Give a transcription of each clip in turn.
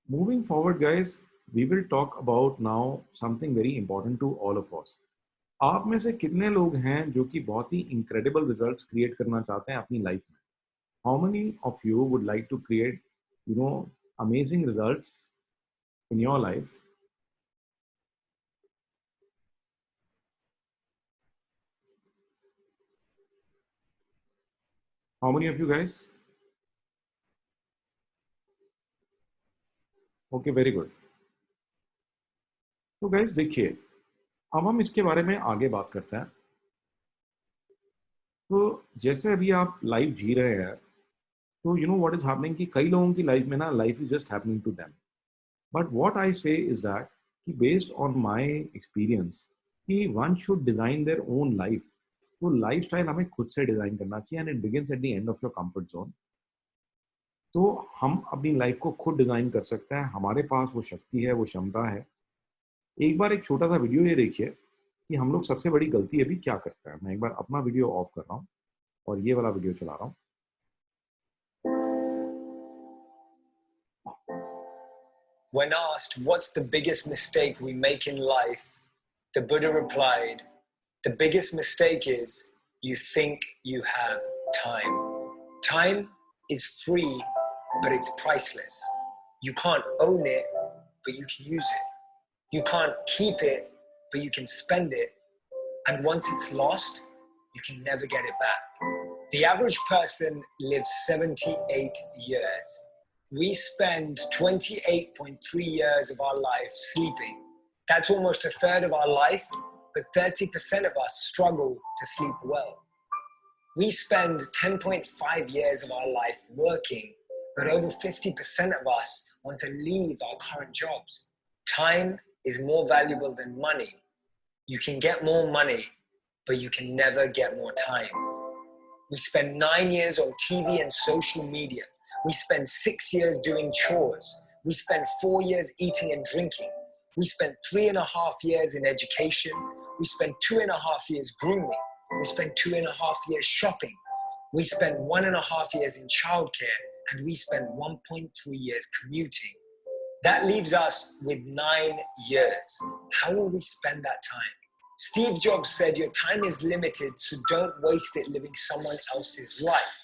Moving forward, guys, we will talk about now something very important to all of us. आप में से कितने लोग हैं जो कि बहुत ही incredible results create करना चाहते हैं अपनी life में? How many of you would like to create, amazing results in your life? How many of you guys? Okay, very good. तो guys देखिए, अब हम इसके बारे में आगे बात करते हैं। तो जैसे अभी आप लाइफ जी रहे हैं, तो you know what is happening कि कई लोगों की लाइफ में ना life is just happening to them, but what I say is that कि बेस्ड ऑन माय एक्सपीरियंस कि one should design their own life. तो लाइफ स्टाइल हमें खुद से डिजाइन करना चाहिए and it begins at the end of your comfort zone. तो हम अपनी लाइफ को खुद डिजाइन कर सकते हैं, हमारे पास वो शक्ति है, वो क्षमता है। एक बार एक छोटा सा वीडियो ये देखिए कि हम लोग सबसे बड़ी गलती अभी क्या करते हैं। मैं एक बार अपना वीडियो ऑफ कर रहा हूँ और ये वाला वीडियो चला रहा हूँ। When asked what's the biggest mistake we make in life, the Buddha replied, the biggest mistake is you think you have time. Time is free, but it's priceless. You can't own it, but you can use it. You can't keep it, but you can spend it. And once it's lost, you can never get it back. The average person lives 78 years. We spend 28.3 years of our life sleeping. That's almost a third of our life, but 30% of us struggle to sleep well. We spend 10.5 years of our life working, but over 50% of us want to leave our current jobs. Time is more valuable than money. You can get more money, but you can never get more time. We spend 9 years on TV and social media. We spend 6 years doing chores. We spend 4 years eating and drinking. We spend 3.5 years in education. We spend 2.5 years grooming. We spend 2.5 years shopping. We spend 1.5 years in childcare, and we spend 1.3 years commuting. That leaves us with 9 years. How will we spend that time? Steve Jobs said, your time is limited, so don't waste it living someone else's life.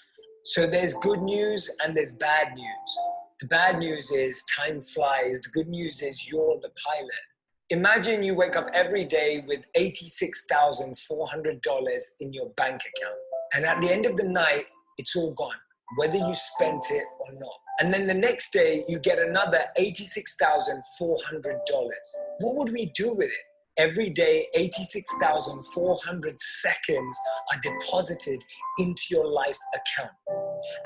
So there's good news and there's bad news. The bad news is time flies. The good news is you're the pilot. Imagine you wake up every day with $86,400 in your bank account. And at the end of the night, it's all gone, whether you spent it or not. And then the next day, you get another $86,400. What would we do with it? Every day, 86,400 seconds are deposited into your life account.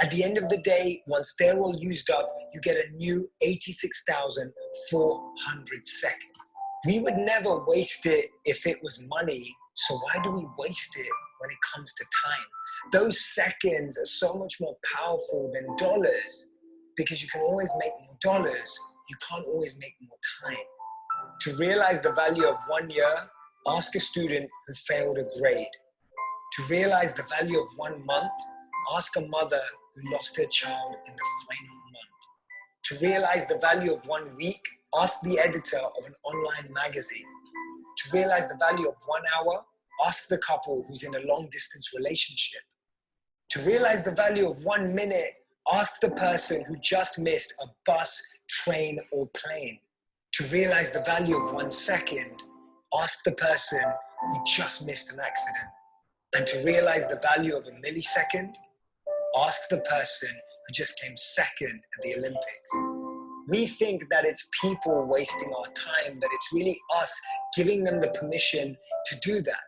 At the end of the day, once they're all used up, you get a new 86,400 seconds. We would never waste it if it was money, so why do we waste it when it comes to time? Those seconds are so much more powerful than dollars, because you can always make more dollars, you can't always make more time. To realize the value of 1 year, ask a student who failed a grade. To realize the value of 1 month, ask a mother who lost her child in the final month. To realize the value of 1 week, ask the editor of an online magazine. To realize the value of 1 hour, ask the couple who's in a long-distance relationship. To realize the value of 1 minute, ask the person who just missed a bus, train, or plane. To realize the value of 1 second, ask the person who just missed an accident. And to realize the value of a millisecond, ask the person who just came second at the Olympics. We think that it's people wasting our time, but it's really us giving them the permission to do that.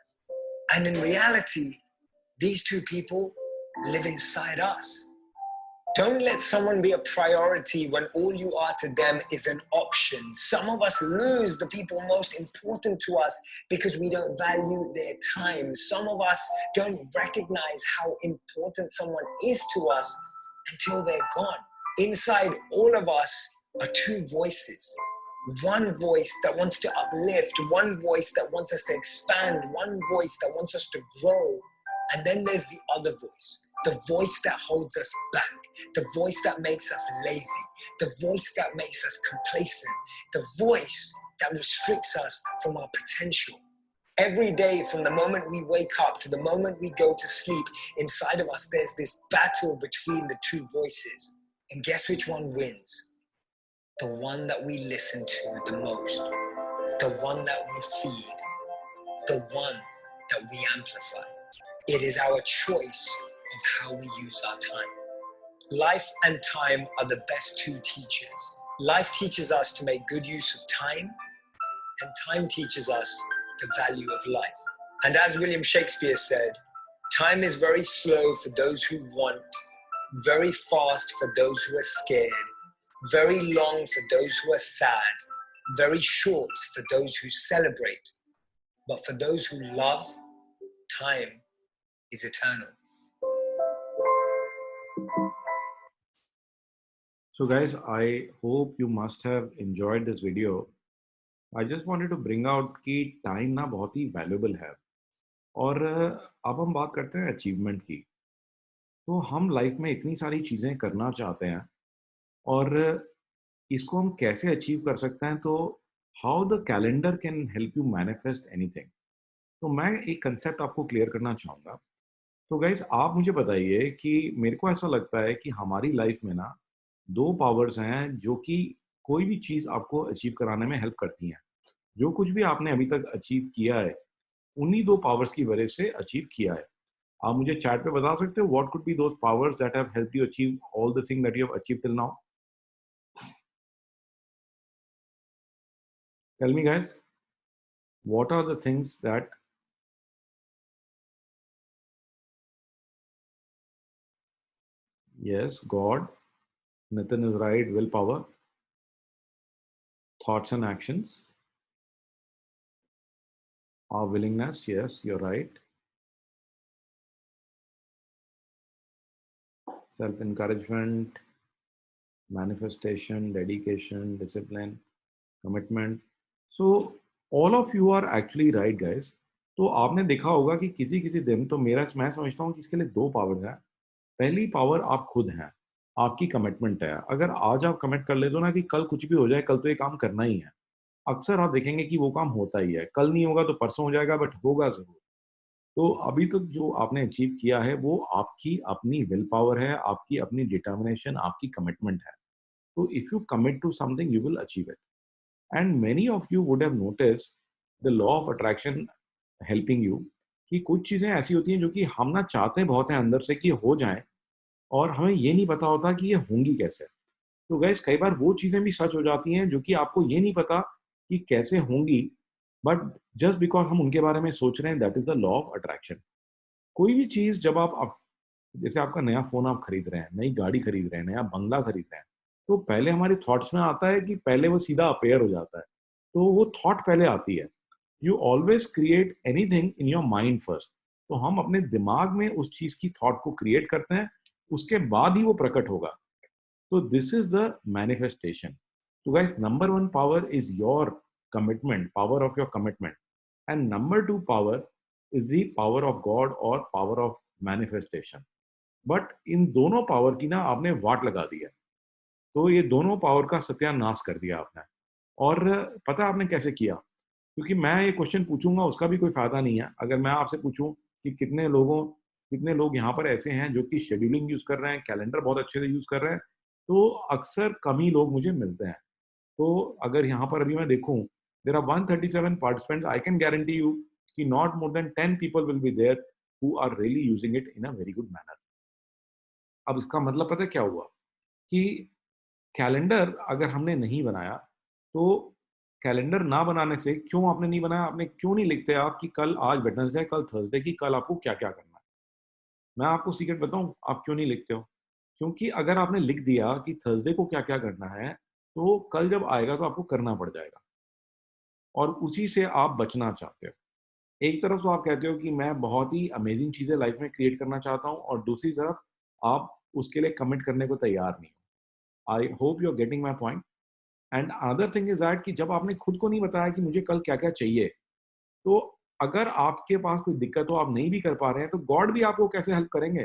And in reality, these two people live inside us. Don't let someone be a priority when all you are to them is an option. Some of us lose the people most important to us because we don't value their time. Some of us don't recognize how important someone is to us until they're gone. Inside all of us are two voices. One voice that wants to uplift, one voice that wants us to expand, one voice that wants us to grow. And then there's the other voice, the voice that holds us back, the voice that makes us lazy, the voice that makes us complacent, the voice that restricts us from our potential. Every day, from the moment we wake up to the moment we go to sleep, inside of us, there's this battle between the two voices. And guess which one wins? The one that we listen to the most, the one that we feed, the one that we amplify. It is our choice of how we use our time. Life and time are the best two teachers. Life teaches us to make good use of time, and time teaches us the value of life. And as William Shakespeare said, time is very slow for those who want, very fast for those who are scared, very long for those who are sad, very short for those who celebrate. But for those who love, time is eternal. So guys, I hope you must have enjoyed this video. I just wanted to bring out कि time ना बहुत ही valuable है और अब हम बात करते हैं achievement की। तो हम लाइफ में इतनी सारी चीज़ें करना चाहते हैं और इसको हम कैसे अचीव कर सकते हैं, तो how the calendar can help you manifest anything. तो मैं एक कंसेप्ट आपको क्लियर करना चाहूँगा। तो गाइस, आप मुझे बताइए कि मेरे को ऐसा लगता है कि हमारी लाइफ में ना दो पावर्स हैं जो कि कोई भी चीज़ आपको अचीव कराने में हेल्प करती हैं। जो कुछ भी आपने अभी तक अचीव किया है, उन्हीं दो पावर्स की वजह से अचीव किया है। आप मुझे चैट पे बता सकते हो what could be those powers that have helped you achieve all the thing that you have achieved till now? Tell me guys, what are the things that yes, God, Nitin is right, willpower, thoughts and actions, our willingness, yes, you're right. Self-encouragement, manifestation, dedication, discipline, commitment. So all of you are actually right guys. तो आपने देखा होगा कि किसी किसी दिन तो मैं समझता हूँ कि इसके लिए दो पावर हैं। पहली पावर आप खुद हैं, आपकी कमिटमेंट है। अगर आज आप कमिट कर लेते हो ना कि कल कुछ भी हो जाए, कल तो ये काम करना ही है, अक्सर आप देखेंगे कि वो काम होता ही है। कल नहीं होगा तो परसों हो जाएगा, बट होगा ज़रूर। तो अभी तक जो आपने अचीव किया है वो आपकी अपनी विल पावर है, आपकी अपनी डिटर्मिनेशन, आपकी कमिटमेंट है। तो if you commit to something you will achieve it. And many of you would have noticed the law of attraction helping you कि कुछ चीज़ें ऐसी होती हैं जो कि हम ना चाहते बहुत हैं अंदर से कि हो जाएँ, और हमें ये नहीं पता होता कि ये होंगी कैसे। तो गाइस, कई बार वो चीज़ें भी सच हो जाती हैं जो कि आपको ये नहीं पता कि कैसे होंगी, बट जस्ट बिकॉज़ हम उनके बारे में सोच रहे हैं, that is the law of attraction. कोई भी चीज़ जब आप जैसे आपका नया फ़ोन आप खरीद रहे हैं, नई गाड़ी खरीद रहे हैं, नया बंगला खरीद रहे हैं, तो पहले हमारे थॉट्स में आता है कि पहले वो सीधा अपीयर हो जाता है। तो वो थॉट पहले आती है। You always create anything in your mind first. तो हम अपने दिमाग में उस चीज़ की थॉट को क्रिएट करते हैं, उसके बाद ही वो प्रकट होगा। So this is the manifestation. So guys, number one power is your commitment, power of your commitment. And number two power is the power of God or power of manifestation. But इन दोनों power की ना आपने वाट लगा दी है। तो ये दोनों power का सत्यानाश कर दिया आपने। और पता है आपने कैसे किया? क्योंकि मैं ये क्वेश्चन पूछूंगा उसका भी कोई फायदा नहीं है। अगर मैं आपसे पूछूं कि कितने लोग यहाँ पर ऐसे हैं जो कि शेड्यूलिंग यूज कर रहे हैं, कैलेंडर बहुत अच्छे से यूज कर रहे हैं, तो अक्सर कम ही लोग मुझे मिलते हैं। तो अगर यहाँ पर अभी मैं देखूं, there are 137 participants, I can guarantee you कि not more than 10 people will be there who are really using it in a very good manner. अब इसका मतलब पता है क्या हुआ कि कैलेंडर अगर हमने नहीं बनाया, तो कैलेंडर ना बनाने से क्यों आपने नहीं बनाया, आपने क्यों नहीं लिखते आप कि कल, आज वेडनेसडे है, कल थर्सडे की, कल आपको क्या क्या करना है। मैं आपको सीक्रेट बताऊं आप क्यों नहीं लिखते हो? क्योंकि अगर आपने लिख दिया कि थर्सडे को क्या क्या करना है, तो कल जब आएगा तो आपको करना पड़ जाएगा, और उसी से आप बचना चाहते हो। एक तरफ तो आप कहते हो कि मैं बहुत ही अमेजिंग चीजें लाइफ में क्रिएट करना चाहता हूँ, और दूसरी तरफ आप उसके लिए कमिट करने को तैयार नहीं हो। I hope you are getting my point. And another thing is that कि जब आपने खुद को नहीं बताया कि मुझे कल क्या क्या चाहिए, तो अगर आपके पास कोई दिक्कत हो, आप नहीं भी कर पा रहे हैं, तो गॉड भी आपको कैसे हेल्प करेंगे?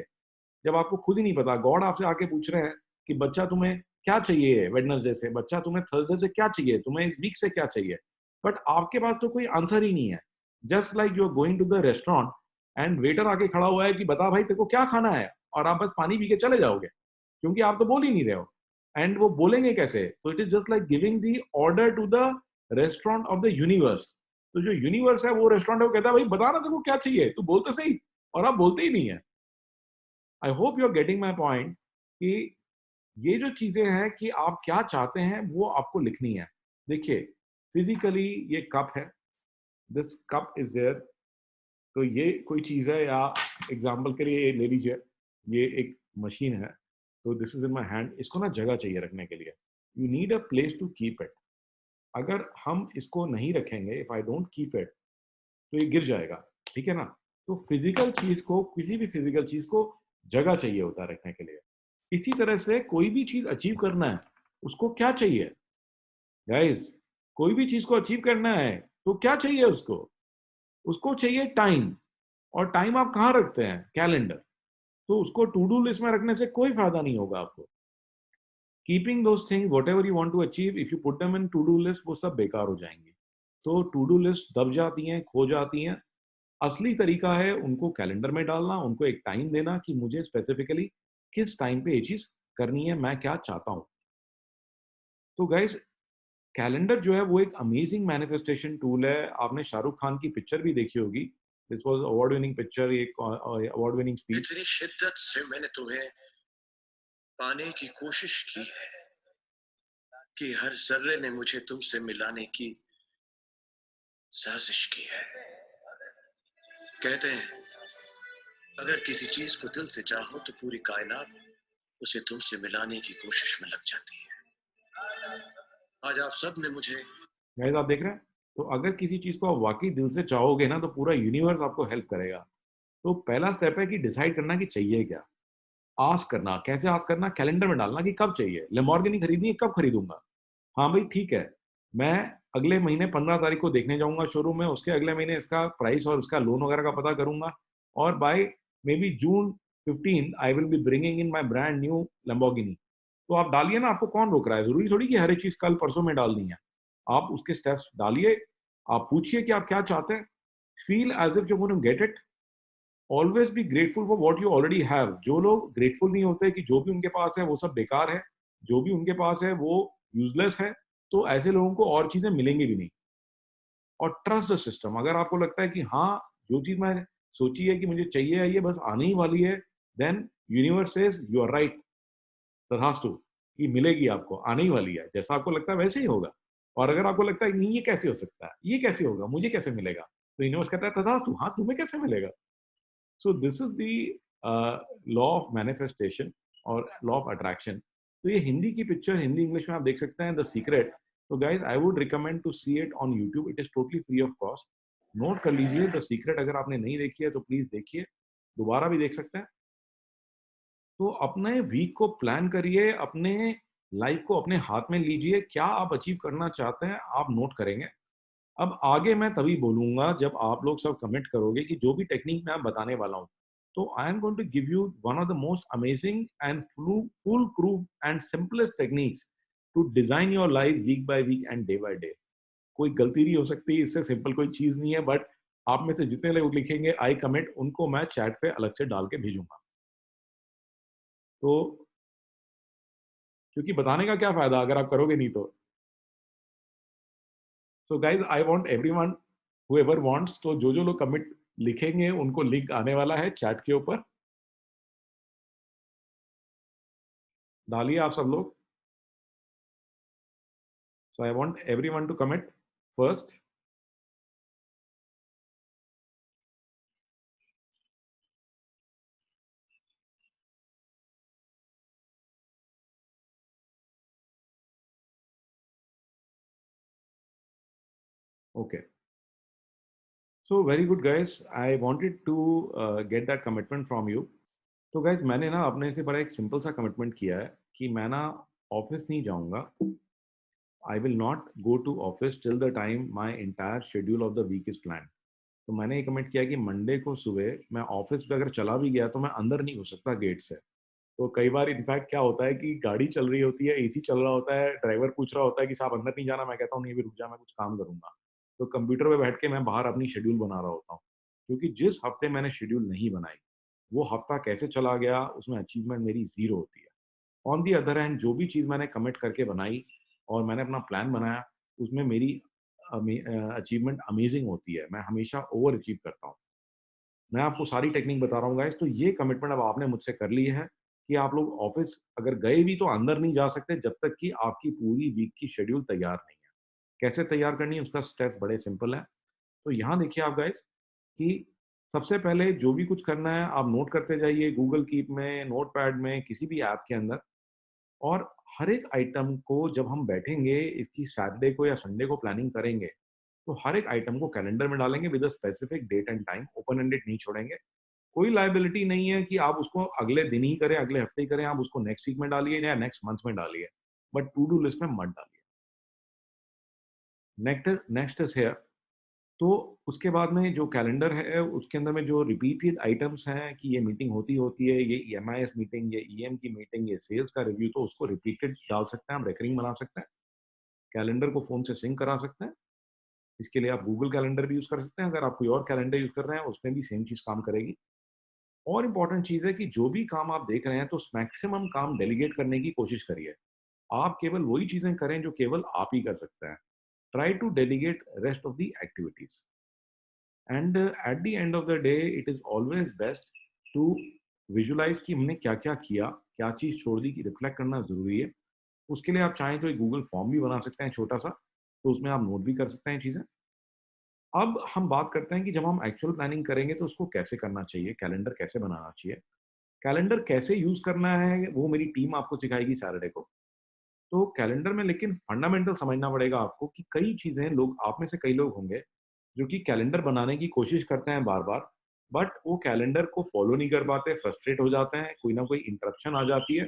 जब आपको खुद ही नहीं पता, गॉड आपसे आके पूछ रहे हैं कि बच्चा तुम्हें क्या चाहिए वेडनेसडे से, बच्चा तुम्हें थर्सडे से क्या चाहिए, तुम्हें इस वीक से क्या चाहिए, बट आपके पास तो कोई आंसर ही नहीं है। Just like you are going to the restaurant and waiter आके खड़ा हुआ है कि बता भाई तेरे को क्या खाना है, और आप बस पानी पी के चले जाओगे, क्योंकि आप तो बोल ही नहीं रहे हो। एंड वो बोलेंगे कैसे? तो it is just like giving the order to the restaurant of the universe. तो जो यूनिवर्स है वो रेस्टोरेंट है, वो कहता है भाई बता ना तेरे को क्या चाहिए, तू बोलते सही, और आप बोलते ही नहीं है। I hope you are getting my point कि ये जो चीजें हैं कि आप क्या चाहते हैं वो आपको लिखनी है। देखिए, फिजिकली ये कप है, दिस कप इज देयर, तो ये कोई चीज है, या एग्जाम्पल के लिए ले लीजिए, ये एक मशीन है, तो this is in my hand, इसको ना जगह चाहिए रखने के लिए, you need a place to keep it. अगर हम इसको नहीं रखेंगे, if I don't keep it, तो ये गिर जाएगा, ठीक है ना। तो फिजिकल चीज को, किसी भी फिजिकल चीज को जगह चाहिए होता है रखने के लिए। इसी तरह से कोई भी चीज अचीव करना है, उसको क्या चाहिए गाइस? कोई भी चीज को अचीव करना है तो क्या चाहिए उसको? उसको चाहिए टाइम। और टाइम आप कहाँ रखते हैं? कैलेंडर। तो उसको टू डू लिस्ट में रखने से कोई फायदा नहीं होगा आपको। Keeping those thing whatever you want to achieve, if you put them in to do list, वो सब बेकार हो जाएंगे। तो टू डू लिस्ट दब जाती हैं, खो जाती हैं। असली तरीका है उनको कैलेंडर में डालना, उनको एक टाइम देना कि मुझे स्पेसिफिकली किस टाइम पे ये चीज करनी है, मैं क्या चाहता हूं। तो गाइस, कैलेंडर जो है वो एक अमेजिंग मैनिफेस्टेशन टूल है। आपने शाहरुख खान की पिक्चर भी देखी होगी, this was award winning picture, एक अवार्ड विनिंग स्पीच। इतनी शिद्दत से मैंने तुम्हें पाने की कोशिश की है कि हर जर्रे ने मुझे तुमसे मिलाने की साजिश की है। कहते हैं अगर किसी चीज को दिल से चाहो तो पूरी कायनात उसे तुमसे मिलाने की कोशिश में लग जाती है। आज आप सब ने मुझे, गाइस आप देख रहे हैं, तो अगर किसी चीज को आप वाकई दिल से चाहोगे ना, तो पूरा यूनिवर्स आपको हेल्प करेगा। तो पहला स्टेप है कि डिसाइड करना कि चाहिए क्या। आस्क करना, कैसे आस्क करना? कैलेंडर में डालना कि कब चाहिए। लेमोर्गिनी खरीदनी है, कब खरीदूंगा? हाँ भाई ठीक है, मैं अगले महीने 15 तारीख को देखने जाऊंगा शोरूम में, उसके अगले महीने इसका प्राइस और उसका लोन वगैरह का पता करूंगा, और by maybe June 15 I will be bringing in my brand new Lamborghini. तो आप डालिए ना, आपको कौन रोक रहा है? जरूरी थोड़ी कि हर एक चीज कल परसों में डालनी है। आप उसके स्टेप्स डालिए, आप पूछिए कि आप क्या चाहते हैं। Feel as if you gonna get it. Always be grateful for what you already have. जो लोग ग्रेटफुल नहीं होते कि जो भी उनके पास है वो सब बेकार है, जो भी उनके पास है वो यूजलेस है, तो ऐसे लोगों को और चीजें मिलेंगी भी नहीं। और ट्रस्ट द सिस्टम। अगर आपको लगता है कि हाँ, जो चीज मैं सोची है कि मुझे चाहिए है ये बस आने ही वाली है, then universe says you are right, तथास्तु, कि मिलेगी, आपको आने ही वाली है, जैसा आपको लगता है वैसे ही होगा। और अगर आपको लगता है नहीं ये कैसे हो सकता है, ये कैसे होगा, मुझे कैसे मिलेगा, तो यूनिवर्स कहता है तथास्तु, हाँ तुम्हें कैसे मिलेगा। So this is the law of manifestation और लॉ ऑफ अट्रैक्शन। तो ये हिंदी की पिक्चर, हिंदी इंग्लिश में आप देख सकते हैं, द सीक्रेट। तो guys I would recommend to see it on YouTube, it is totally free of cost. Note कर लीजिए द सीक्रेट, अगर आपने नहीं देखी है तो प्लीज देखिए, दोबारा भी देख सकते हैं। तो अपने वीक को प्लान करिए, अपने लाइफ को अपने हाथ में लीजिए, क्या आप अचीव करना चाहते हैं आप नोट करेंगे। अब आगे मैं तभी बोलूंगा जब आप लोग सब कमेंट करोगे कि जो भी टेक्निक मैं आप बताने वाला हूँ। तो I am going to give you one of the most amazing and foolproof and simplest techniques to design your life week by week and day by day. कोई गलती नहीं हो सकती, इससे सिंपल कोई चीज नहीं है, बट आप में से जितने लोग लिखेंगे आई कमिट, उनको मैं चैट पे अलग से डाल के भेजूंगा। तो क्योंकि बताने का क्या फायदा अगर आप करोगे नहीं तो। So guys I want everyone, whoever wants, तो जो जो लोग कमिट लिखेंगे उनको लिंक आने वाला है चैट के ऊपर, डालिए आप सब लोग। So I want everyone to commit first. Okay, so very good guys, I wanted to get that commitment from you. तो गाइस मैंने ना अपने से बड़ा एक सिंपल सा कमिटमेंट किया है कि मैं ना ऑफिस नहीं जाऊंगा। I will not go to office till the time my entire schedule of the week is plan. तो मैंने ये कमिट किया कि मंडे को सुबह मैं ऑफिस पे अगर चला भी गया तो मैं अंदर नहीं घुस सकता गेट से। तो कई बार इनफैक्ट क्या होता है कि गाड़ी चल रही होती है, एसी चल रहा होता है, ड्राइवर पूछ रहा होता है कि साहब अंदर नहीं जाना, मैं कहता हूँ नहीं अभी रुक जा, मैं कुछ काम करूँगा। तो कंप्यूटर पे बैठ के मैं बाहर अपनी शेड्यूल बना रहा होता हूँ। क्योंकि जिस हफ्ते मैंने शेड्यूल नहीं बनाई, वो हफ्ता कैसे चला गया उसमें अचीवमेंट मेरी ज़ीरो होती है। ऑन दी अदर हैंड जो भी चीज़ मैंने कमिट करके बनाई और मैंने अपना प्लान बनाया, उसमें मेरी अचीवमेंट अमेज़िंग होती है। मैं हमेशा ओवर अचीव करता हूँ। मैं आपको सारी टेक्निक बता रहा हूँ गाइस, तो ये कमिटमेंट अब आपने मुझसे कर ली है कि आप लोग ऑफ़िस अगर गए भी तो अंदर नहीं जा सकते जब तक कि आपकी पूरी वीक की शेड्यूल तैयार नहीं है। कैसे तैयार करनी है उसका स्टेप बड़े सिंपल है। तो यहाँ देखिए आप गाइस कि सबसे पहले जो भी कुछ करना है आप नोट करते जाइए गूगल कीप में, नोटपैड में, किसी भी ऐप के अंदर। और हर एक आइटम को जब हम बैठेंगे इसकी सैटरडे को या संडे को प्लानिंग करेंगे, तो हर एक आइटम को कैलेंडर में डालेंगे with a specific date and time, open ended नहीं छोड़ेंगे। कोई लायबिलिटी नहीं है कि आप उसको अगले दिन ही करें, अगले हफ्ते ही करें, आप उसको नेक्स्ट वीक में डालिए या नेक्स्ट मंथ में डालिए, बट टू डू लिस्ट में मत डालिए। Next next is here. तो उसके बाद में जो कैलेंडर है, उसके अंदर में जो रिपीटेड आइटम्स हैं कि ये मीटिंग होती होती है, ये ईएमआईएस मीटिंग, ये ईएम की मीटिंग, ये सेल्स का रिव्यू, तो उसको रिपीटेड डाल सकते हैं, हम रेकरिंग बना सकते हैं। कैलेंडर को फ़ोन से सिंक करा सकते हैं। इसके लिए आप गूगल कैलेंडर भी यूज़ कर सकते हैं। अगर आप कोई और कैलेंडर यूज़ कर रहे हैं, उसमें भी सेम चीज़ काम करेगी। और इम्पोर्टेंट चीज़ है कि जो भी काम आप देख रहे हैं, तो मैक्सिमम काम डेलीगेट करने की कोशिश करिए। आप केवल वही चीज़ें करें जो केवल आप ही कर सकते हैं। Try to delegate rest of the activities. And at the end of the day it is always best to visualise कि हमने क्या-क्या किया, क्या चीज़ छोड़ दी, कि रिफ्लेक्ट करना ज़रूरी है। उसके लिए आप चाहें तो एक गूगल फॉर्म भी बना सकते हैं छोटा-सा, तो उसमें आप नोट भी कर सकते हैं चीज़ें। अब हम बात करते हैं कि जब हम एक्चुअल प्लानिंग करेंगे तो उसको कैसे करना चाहिए, कैलेंडर कैसे बनाना चाहिए। कैलेंडर कैसे यूज़ करना है, वो मेरी टीम आपको सिखाएगी सैटरडे को। तो कैलेंडर में लेकिन फंडामेंटल समझना पड़ेगा आपको कि कई चीज़ें, लोग आप में से कई लोग होंगे जो कि कैलेंडर बनाने की कोशिश करते हैं बार-बार, बट वो कैलेंडर को फ़ॉलो नहीं कर पाते, फ्रस्ट्रेट हो जाते हैं, कोई ना कोई इंटरप्शन आ जाती है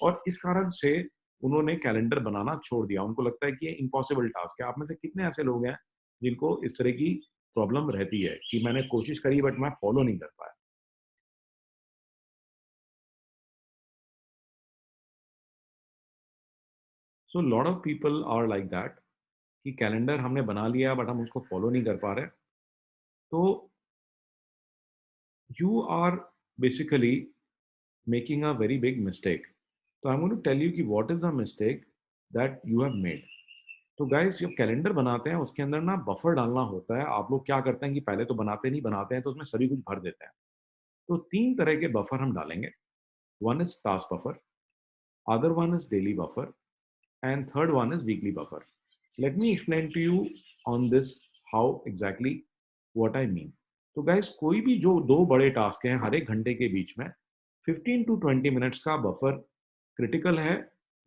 और इस कारण से उन्होंने कैलेंडर बनाना छोड़ दिया। उनको लगता है कि ये इम्पॉसिबल टास्क है। आप में से कितने ऐसे लोग हैं जिनको इस तरह की प्रॉब्लम रहती है कि मैंने कोशिश करी बट मैं फ़ॉलो नहीं कर पाया? So lot of people are like that कि कैलेंडर हमने बना लिया बट हम उसको फ़ॉलो नहीं कर पा रहे। तो you are basically making a very big mistake. So I'm going to tell you कि what is the mistake that you have made. तो गाइस जब कैलेंडर बनाते हैं उसके अंदर ना बफर डालना होता है। आप लोग क्या करते हैं कि पहले तो बनाते नहीं, बनाते हैं तो उसमें सभी कुछ भर देते हैं। तो 3 तरह के बफर हम डालेंगे। One is task buffer, other one is daily buffer and third one is weekly buffer. Let me explain to you on this how exactly what I mean. तो गाइस कोई भी जो 2 बड़े टास्क हैं हर 1 घंटे के बीच में 15 टू 20 मिनट्स का बफर क्रिटिकल है।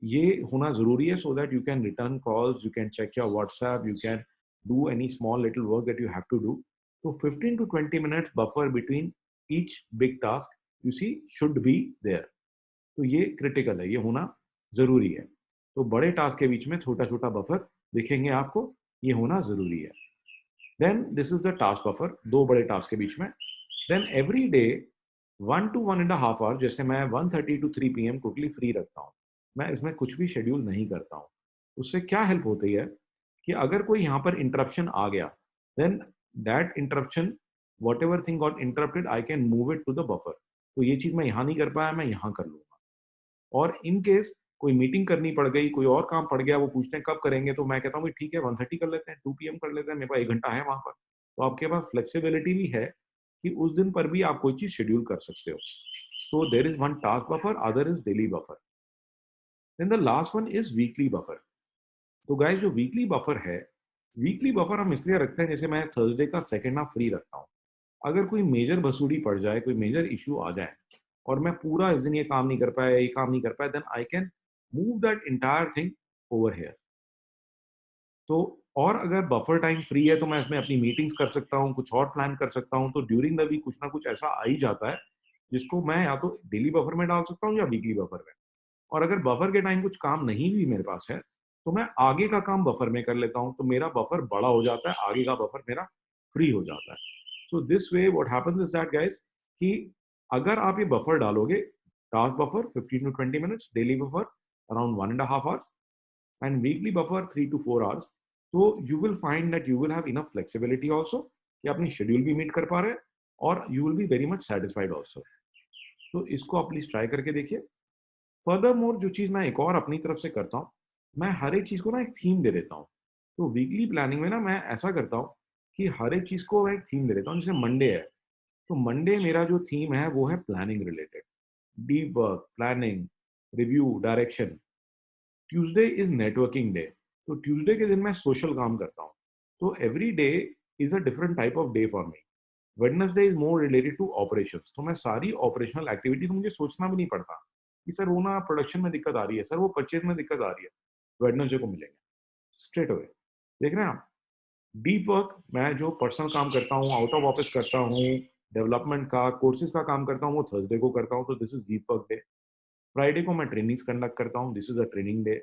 ये होना ज़रूरी है so that you can return calls, you can check your WhatsApp, you can do any small little work that you have to do. तो 15 to 20 minutes buffer between each big task you see should be there. तो ये critical है, ये होना ज़रूरी है। तो बड़े टास्क के बीच में छोटा-छोटा बफर दिखेंगे आपको, ये होना ज़रूरी है। Then this is the task buffer, 2 बड़े टास्क के बीच में। Then every day 1 to 1 and a half hour, जैसे मैं 1:30 टू 3 पीएम टोटली फ्री रखता हूँ। मैं इसमें कुछ भी शेड्यूल नहीं करता हूँ। उससे क्या हेल्प होती है कि अगर कोई यहाँ पर इंटरप्शन आ गया, then that interruption whatever thing got interrupted I can move it to the buffer. तो ये चीज़ मैं यहाँ नहीं कर पाया, मैं यहाँ कर लूँगा। और इन केस कोई मीटिंग करनी पड़ गई, कोई और काम पड़ गया, वो पूछते हैं कब करेंगे, तो मैं कहता हूँ कि ठीक है 1:30 कर लेते हैं, 2 पीएम कर लेते हैं, मेरे पास 1 घंटा है वहाँ पर। तो आपके पास फ्लेक्सिबिलिटी भी है कि उस दिन पर भी आप कोई चीज़ शेड्यूल कर सकते हो। So there is one task buffer, other is daily buffer. Then the last one is weekly buffer. तो गाइस जो वीकली बफर है, वीकली बफर हम इसलिए रखते हैं जैसे मैं थर्सडे का सेकंड हाफ फ्री रखता हूँ। अगर कोई मेजर भसूड़ी पड़ जाए, कोई मेजर इश्यू आ जाए और मैं पूरा इस दिन ये काम नहीं कर पाया, ये काम नहीं कर पाया, then I can move that entire thing over here. तो और अगर बफर टाइम फ्री है तो मैं इसमें अपनी मीटिंग्स कर सकता हूँ, कुछ और प्लान कर सकता हूँ। तो ड्यूरिंग द वीक कुछ ना कुछ ऐसा आ ही जाता है जिसको मैं या तो डेली बफर में डाल सकता हूँ या वीकली बफर में। और अगर बफर के टाइम कुछ काम नहीं भी मेरे पास है, तो मैं आगे का काम बफर में कर लेता हूँ, तो मेरा बफर बड़ा हो जाता है, आगे का बफर मेरा फ्री हो जाता है। So this way what happens is that guys कि अगर आप ये बफर डालोगे, task buffer 15 to 20 minutes, daily buffer around 1.5 hours and weekly buffer 3 to 4 hours, तो you will find that you will have enough flexibility also कि अपनी schedule भी meet कर पा रहे हैं और you will be very much satisfied also. तो इसको आप प्लीज ट्राई करके देखिए. फर्दर मोर जो चीज़ मैं एक और अपनी तरफ से करता हूँ, मैं हर एक चीज़ को ना एक थीम दे देता हूँ. तो वीकली प्लानिंग में ना मैं ऐसा करता हूँ कि हर एक चीज़ को मैं एक थीम दे देता हूँ. जैसे मंडे है, तो मंडे मेरा जो थीम है वो है planning related, deep work, planning, review, direction. Tuesday is networking day, तो ट्यूसडे के दिन मैं सोशल काम करता हूँ. तो every day is a different type of day for me. Wednesday is more related to operations, तो मैं सारी ऑपरेशनल एक्टिविटी, तो मुझे सोचना भी नहीं पड़ता कि सर वो ना प्रोडक्शन में दिक्कत आ रही है, सर वो परचेज में दिक्कत आ रही है, वेडनेसडे को मिलेंगे स्ट्रेट अवे. देख रहे हैं आप. डीप वर्क, मैं जो पर्सनल काम करता हूँ, आउट ऑफ ऑफिस करता हूँ, डेवलपमेंट का, कोर्सेज का काम करता हूँ, वो थर्सडे को करता हूँ, तो this is deep work day. Friday को मैं ट्रेनिंग्स कंडक्ट करता हूँ, this is a training day.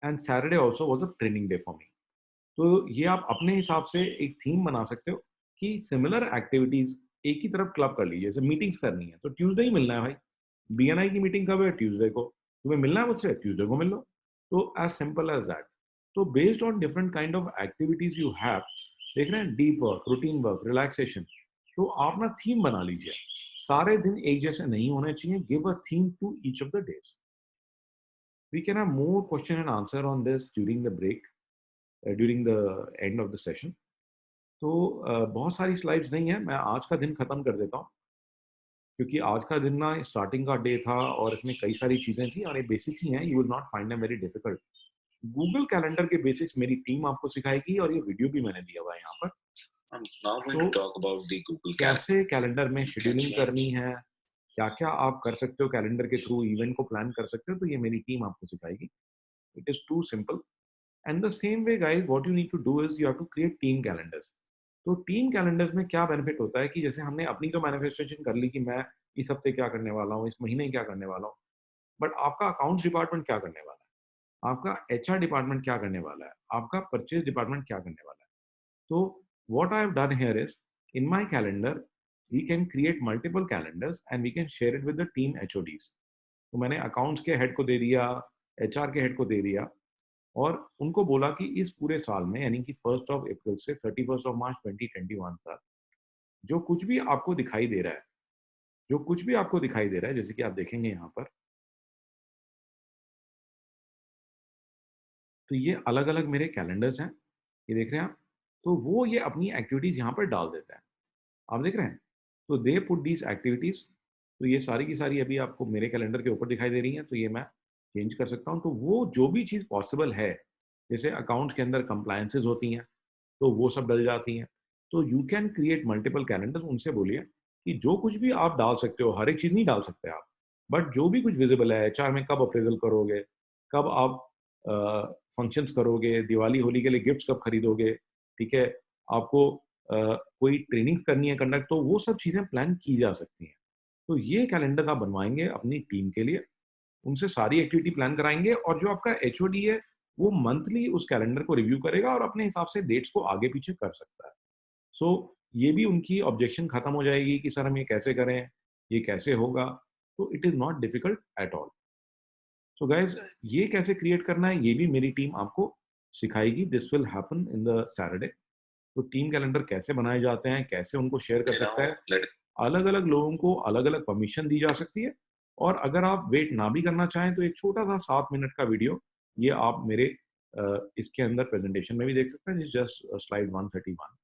And Saturday also was a training day for मी. तो ये आप अपने हिसाब से एक थीम बना सकते हो कि सिमिलर एक्टिविटीज एक ही तरफ क्लब कर लीजिए. जैसे मीटिंग्स करनी है तो ट्यूसडे ही मिलना है भाई. बीएनआई की मीटिंग कब है? ट्यूसडे को. तुम्हें मिलना है मुझसे, ट्यूसडे को मिल लो. तो एज सिंपल एज दैट. तो based on different kind of activities you have, देख रहे हैं, deep work, routine work, relaxation, तो आप ना थीम बना लीजिए. सारे दिन एक जैसे नहीं होने चाहिए. Give a theme to each of the days. We can have more question and answer on this during the break, during the end of the session. तो बहुत सारी स्लाइड्स नहीं है, मैं आज का दिन खत्म कर देता हूँ क्योंकि आज का दिन ना स्टार्टिंग का डे था और इसमें कई सारी चीज़ें थी और ये बेसिक ही हैं. You will not find them very difficult. Google calendar के बेसिक्स मेरी टीम आपको सिखाएगी और ये वीडियो भी मैंने दिया हुआ है यहाँ पर. I'm now going to talk about the Google कैसे कैलेंडर में Calendar. शेड्यूलिंग करनी है, क्या क्या आप कर सकते हो कैलेंडर के थ्रू, इवेंट को प्लान कर सकते हो, तो ये मेरी टीम आपको सिखाएगी. It is too simple. And the same way guys, what you need to do is you have to create team calendars. तो टीम कैलेंडर्स में क्या बेनिफिट होता है कि जैसे हमने अपनी तो मैनिफेस्टेशन कर ली कि मैं इस हफ्ते क्या करने वाला हूँ, इस महीने क्या करने वाला हूँ, बट आपका अकाउंट्स डिपार्टमेंट क्या करने वाला है, आपका एचआर डिपार्टमेंट क्या करने वाला है, आपका परचेज डिपार्टमेंट क्या करने वाला है. तो what I have done here is, in my calendar we can create multiple calendars and we can share it with the team HODs. तो मैंने अकाउंट्स के हेड को दे दिया, एचआर के हेड को दे दिया और उनको बोला कि इस पूरे साल में, यानी कि 1 अप्रैल से 31 मार्च 2021 तक, जो कुछ भी आपको दिखाई दे रहा है, जो कुछ भी आपको दिखाई दे रहा है, जैसे कि आप देखेंगे यहाँ पर, तो ये अलग अलग मेरे कैलेंडर्स हैं, ये देख रहे हैं आप. तो वो ये अपनी एक्टिविटीज यहाँ पर डाल देता है, आप देख रहे हैं. तो दे पुट दीज एक्टिविटीज. तो ये सारी की सारी अभी आपको मेरे कैलेंडर के ऊपर दिखाई दे रही हैं, तो ये मैं चेंज कर सकता हूँ. तो वो जो भी चीज़ पॉसिबल है, जैसे अकाउंट के अंदर कंप्लायंसेज होती हैं, तो वो सब डल जाती हैं. तो you can create multiple calendars. उनसे बोलिए कि जो कुछ भी आप डाल सकते हो, हर एक चीज़ नहीं डाल सकते आप, बट जो भी कुछ विजिबल है, एचआर में कब अप्रेजल करोगे, कब आप फंक्शंस करोगे, दिवाली होली के लिए गिफ्ट्स कब खरीदोगे, ठीक है, आपको कोई ट्रेनिंग करनी है कंडक्ट, तो वो सब चीज़ें प्लान की जा सकती हैं. तो ये कैलेंडर आप बनवाएंगे अपनी टीम के लिए, उनसे सारी एक्टिविटी प्लान कराएंगे और जो आपका एचओडी है वो मंथली उस कैलेंडर को रिव्यू करेगा और अपने हिसाब से डेट्स को आगे पीछे कर सकता है. सो ये भी उनकी ऑब्जेक्शन खत्म हो जाएगी कि सर हम ये कैसे करें, ये कैसे होगा. तो it is not difficult at all. So guys, ये कैसे क्रिएट करना है ये भी मेरी टीम आपको सिखाएगी. This will happen in the Saturday. तो टीम कैलेंडर कैसे बनाए जाते हैं, कैसे उनको शेयर कर सकता है, अलग अलग लोगों को अलग अलग परमिशन दी जा सकती है. और अगर आप वेट ना भी करना चाहें तो एक छोटा सा 7 मिनट का वीडियो ये आप मेरे इसके अंदर प्रेजेंटेशन में भी देख सकते हैं. Just slide 131.